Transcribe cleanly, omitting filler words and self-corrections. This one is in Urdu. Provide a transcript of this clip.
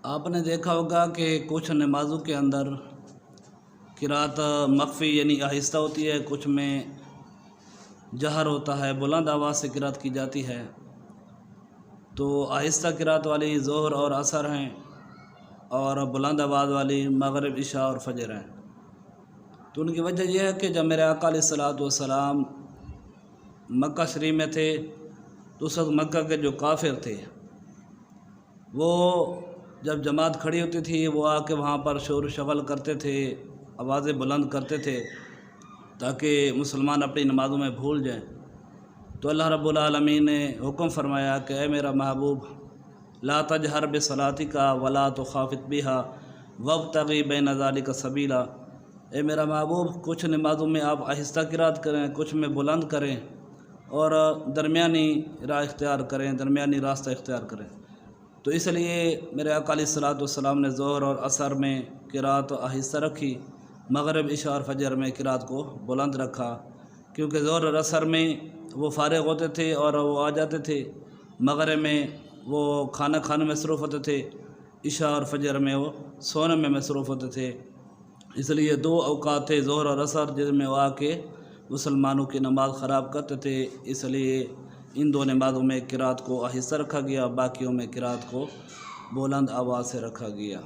آپ نے دیکھا ہوگا کہ کچھ نمازوں کے اندر قرات مخفی یعنی آہستہ ہوتی ہے، کچھ میں جہر ہوتا ہے، بلند آواز سے قرات کی جاتی ہے۔ تو آہستہ قرات والی ظہر اور عصر ہیں، اور بلند آواز والی مغرب، عشاء اور فجر ہیں۔ تو ان کی وجہ یہ ہے کہ جب میرے آقا علیہ الصلوۃ والسلام مکہ شریف میں تھے تو اس وقت مکہ کے جو کافر تھے وہ جب جماعت کھڑی ہوتی تھی وہ آ کے وہاں پر شور و شغل کرتے تھے، آوازیں بلند کرتے تھے تاکہ مسلمان اپنی نمازوں میں بھول جائیں۔ تو اللہ رب العالمین نے حکم فرمایا کہ اے میرا محبوب، لا تجہر بصلاتک ولا تخافت بها وابتغ بین ذلک سبیلا، اے میرا محبوب کچھ نمازوں میں آپ آہستہ قرات کریں، کچھ میں بلند کریں، اور درمیانی راہ اختیار کریں، درمیانی راستہ اختیار کریں۔ تو اس لیے میرے آقا علیہ الصلوۃ والسلام نے ظہر اور عصر میں قرات آہستہ رکھی، مغرب، عشاء اور فجر میں قرات کو بلند رکھا، کیونکہ ظہر اور عصر میں وہ فارغ ہوتے تھے اور وہ آ جاتے تھے، مغرب میں وہ کھانا کھانے میں مصروف ہوتے تھے، عشاء اور فجر میں وہ سونے میں مصروف ہوتے تھے۔ اس لیے دو اوقات تھے ظہر اور عصر جن میں وہ آ کے مسلمانوں کی نماز خراب کرتے تھے، اس لیے ان دو نمازوں میں قرات کو آہستہ رکھا گیا، باقیوں میں قرات کو بلند آواز سے رکھا گیا۔